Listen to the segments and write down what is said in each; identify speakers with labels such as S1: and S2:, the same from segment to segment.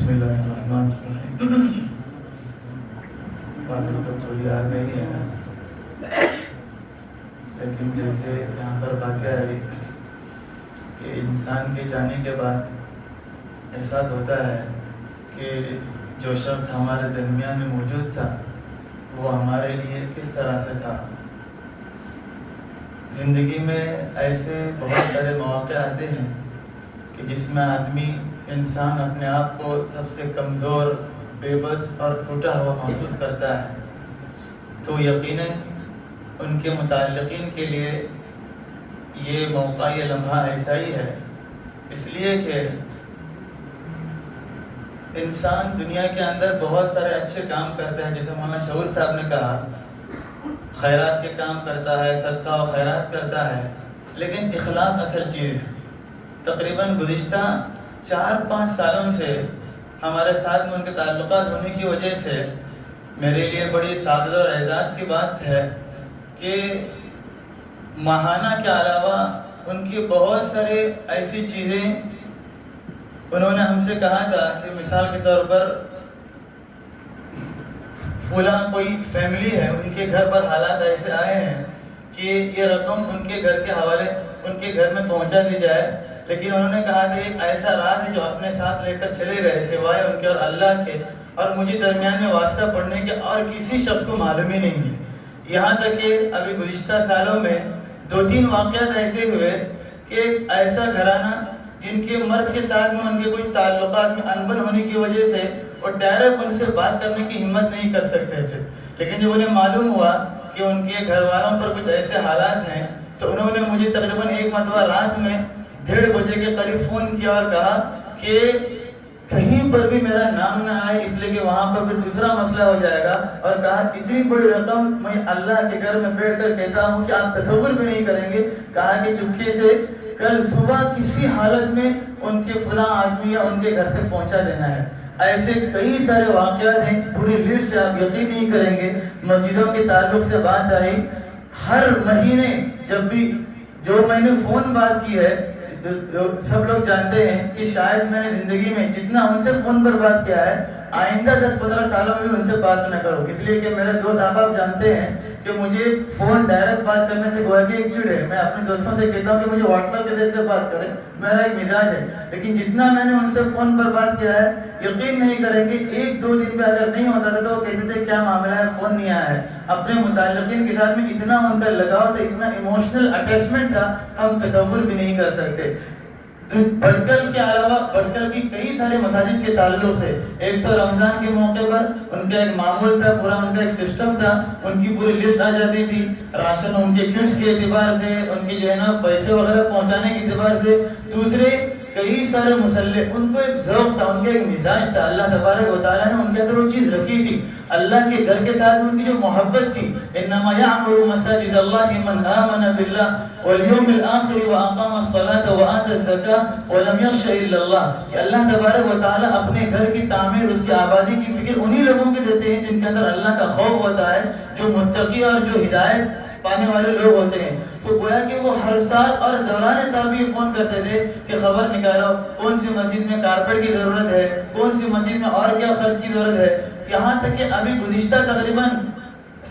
S1: بسم اللہ الرحمن الرحیم۔ باتیں تو تھوڑی آ گئی ہیں، لیکن جیسے یہاں پر باتیں آئی کہ انسان کے جانے کے بعد احساس ہوتا ہے کہ جو شخص ہمارے درمیان میں موجود تھا وہ ہمارے لیے کس طرح سے تھا۔ زندگی میں ایسے بہت سارے مواقع آتے ہیں کہ جس میں آدمی انسان اپنے آپ کو سب سے کمزور، بے بس اور ٹوٹا ہوا محسوس کرتا ہے، تو یقیناً ان کے متعلقین کے لیے یہ موقع، یہ لمحہ ایسا ہی ہے، اس لیے کہ انسان دنیا کے اندر بہت سارے اچھے کام کرتا ہے، جیسے مولانا شعور صاحب نے کہا، خیرات کے کام کرتا ہے، صدقہ و خیرات کرتا ہے، لیکن اخلاص اصل چیز ہے۔ تقریباً گزشتہ 4-5 سالوں سے ہمارے ساتھ میں ان کے تعلقات ہونے کی وجہ سے میرے لیے بڑی سعادت اور اعزاز کی بات ہے کہ ماہانہ کے علاوہ ان کی بہت سارے ایسی چیزیں انہوں نے ہم سے کہا تھا کہ مثال کے طور پر فلاں کوئی فیملی ہے، ان کے گھر پر حالات ایسے آئے ہیں کہ یہ رقم ان کے گھر کے حوالے ان کے گھر میں پہنچا دی جائے، لیکن انہوں نے کہا کہ ایک ایسا راز ہے جو اپنے ساتھ لے کر چلے گئے سوائے ان کے اور اللہ کے، اور مجھے درمیان میں واسطہ پڑنے کے اور کسی شخص کو معلوم ہی نہیں ہے۔ یہاں تک کہ ابھی گزشتہ سالوں میں 2-3 واقعات ایسے ہوئے کہ ایسا گھرانہ جن کے مرد کے ساتھ میں ان کے کچھ تعلقات میں انبن ہونے کی وجہ سے وہ ڈائریکٹ ان سے بات کرنے کی ہمت نہیں کر سکتے تھے، لیکن جب انہیں معلوم ہوا کہ ان کے گھر والوں پر کچھ ایسے حالات ہیں تو انہوں نے مجھے تقریباً ایک مرتبہ رات میں 1:30 بجے کے قریب فون کیا اور کہا کہ کہیں پر بھی میرا نام نہ آئے، اس لیے کہ وہاں پر بھی دوسرا مسئلہ ہو جائے گا، اور کہا اتنی بڑی رقم میں اللہ کے گھر میں بیٹھ کر کہتا ہوں کہ آپ تصور بھی نہیں کریں گے، کہا کہ چپکے سے کل صبح کسی حالت میں ان کے فلاں آدمی یا ان کے گھر تک پہنچا دینا ہے۔ ایسے کئی سارے واقعات ہیں، پوری لسٹ آپ یقین نہیں کریں گے۔ مسجدوں کے تعلق سے بات آئی، ہر مہینے جب بھی جو میں نے فون بات کی ہے، سب لوگ جانتے ہیں کہ شاید میں نے زندگی میں جتنا ان سے فون پر بات کیا ہے آئندہ 10-15 سالوں میں بھی ان سے بات نہ کروں، اس لیے کہ میرے دوست آپ جانتے ہیں کہ مجھے فون ڈائریکٹ بات کرنے سے گویا کہ ایک چڑ ہے۔ میں اپنے دوستوں سے کہتا ہوں کہ مجھے واٹس ایپ کے ذریعے سے بات کریں، میرا ایک مزاج ہے، لیکن جتنا میں نے ان سے فون پر بات کیا ہے یقین نہیں کریں گے 1-2 دن میں اگر نہیں ہوتا تھا تو وہ کہتے تھے کیا معاملہ ہے، فون نہیں آیا ہے۔ اپنے متعلقین کے ساتھ میں اتنا ان کا لگاؤ تھا، اتنا ایموشنل اٹیچمنٹ تھا، ہم تصور بھی نہیں کر سکتے۔ بڑکل کے علاوہ بڑکل کی کئی سارے مساجد کے تعلق سے، ایک تو رمضان کے موقع پر ان کا ایک معمول تھا، پورا ان کا ایک سسٹم تھا، ان کی پوری لسٹ آ جاتی تھی، راشن ان کے کٹس کے اعتبار سے، ان کی جو ہے نا پیسے وغیرہ پہنچانے کے اعتبار سے، دوسرے کئی سارے مسلح، ان کو ایک ذوق تھا، ان کا ایک مزاج تھا، اللہ تبارک و تعالیٰ نے ان کے اندر وہ چیز رکھی تھی، اللہ کے گھر کے ساتھ ان کی جو محبت تھی۔ انما یعمر مساجد اللہ من آمن باللہ والیوم الآخر واقام الصلاۃ وآتى الزکاۃ ولم یخش الا اللہ، کہ اللہ تبارک و تعالیٰ اپنے گھر کی تعمیر، اس کی آبادی کی فکر انہی لوگوں کے دیتے ہیں جن کے اندر اللہ کا خوف ہوتا ہے، جو متقی اور جو ہدایت پانے والے لوگ ہوتے ہیں۔ تو گویا کہ وہ ہر سال اور دوران سال بھی فون کرتے تھے کہ خبر نکالو کون سی مسجد میں کارپیٹ کی ضرورت ہے، کون سی مسجد میں اور کیا خرچ کی ضرورت ہے، یہاں تک کہ ابھی گزشتہ تقریباً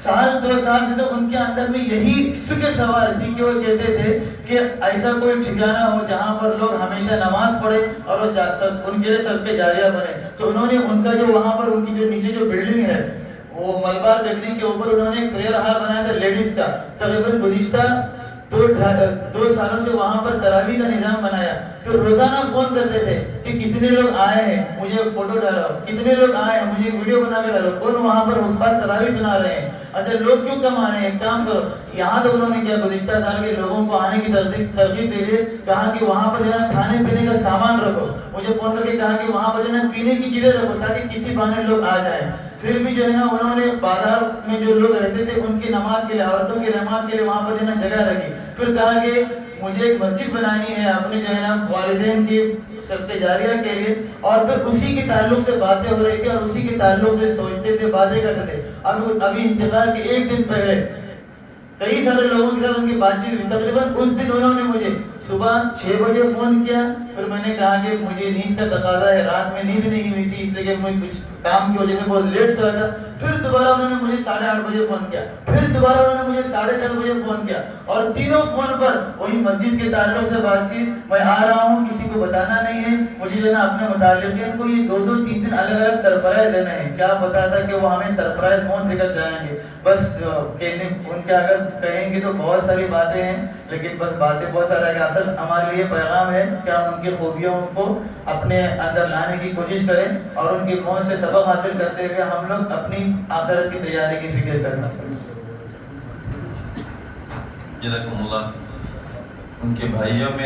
S1: 1-2 سال سے تو ان کے اندر میں یہی فکر سوار تھی کہ وہ کہتے تھے کہ ایسا کوئی ٹھکانہ ہو جہاں پر لوگ ہمیشہ نماز پڑھے اور وہ ان کے لیے صدقہ جاریہ بنے۔ تو انہوں نے ان کا جو وہاں پر ان کی جو نیچے جو بلڈنگ ہے وہ ملبار بیکری کے اوپر انہوں نے ایک پریئر ہال بنایا تھا لیڈیز کا، تقریباً گزشتہ 2 سالوں سے وہاں پر تراویح کا نظام بنایا، پھر روزانہ فون کرتے تھے کہ کتنے لوگ آئے ہیں مجھے فوٹو ڈالو، کتنے لوگ آئے ہیں مجھے ویڈیو بنا کے ڈالو، کون وہاں پر حفاظ تراویح سنا رہے ہیں، اچھا لوگ کیوں کم آ رہے ہیں، ایک کام کرو۔ یہاں تک انہوں نے کیا گزشتہ سال کے لوگوں کو آنے کی ترغیب دے دی، کہا کہ وہاں پر جو ہے کھانے پینے کا سامان رکھو، مجھے فون کر کے کہا کہ وہاں پر جو ہے پینے کی چیزیں رکھو تاکہ کسی بہانے لوگ آ جائیں۔ پھر بھی جو ہے نا انہوں نے بازار میں جو لوگ رہتے تھے ان کی نماز کے لیے، عورتوں کی نماز کے لیے وہاں پر جو ہے نا جگہ رکھی، پھر کہا کہ مجھے ایک مسجد بنانی ہے اپنے جو ہے نا والدین کی صدقہ جاریہ کے لیے، اور پھر اسی کے تعلق سے باتیں ہو رہی تھی اور اسی کے تعلق سے سوچتے تھے، باتیں کرتے تھے۔ ابھی انتقال کے 1 دن پہلے کئی سارے لوگوں کے ساتھ ان کی بات چیت ہوئی، تقریباً اس دن انہوں نے مجھے صبح 6 بجے فون کیا، پھر میں نے کہا کہ مجھے نیند کا تقاضا ہے، رات میں نیند نہیں ہوئی تھی اس لیے کہ مجھے کچھ کام کی وجہ سے بہت لیٹ سویا تھا۔ پھر دوبارہ انہوں نے مجھے 8:30 بجے فون کیا، پھر دوبارہ انہوں نے مجھے 10:30 بجے فون کیا، اور تینوں فون پر وہی مسجد کے تعلق سے بات چیت، میں آ رہا ہوں، کسی کو بتانا نہیں ہے، مجھے جو ہے نا اپنے متعلقین کو یہ 2-2 3-3 الگ الگ سرپرائز دینا ہے۔ کیا پتا تھا کہ وہ ہمیں سرپرائز موت دے کر جائیں گے، بس کہنے ان کے اگر کہیں گے تو بہت ساری باتیں ہیں، لیکن بس باتیں بہت سارا کہ اصل ہمارے لیے پیغام ہے کہ ہم ان کی خوبیوں کو اپنے اندر لانے کی کوشش کریں، اور ان کی موت سے سبق حاصل کرتے ہوئے ہم لوگ اپنی آخرت کی تیاری کی فکر کرنا سکیں۔
S2: جزاکم اللہ۔ ان کے بھائیوں میں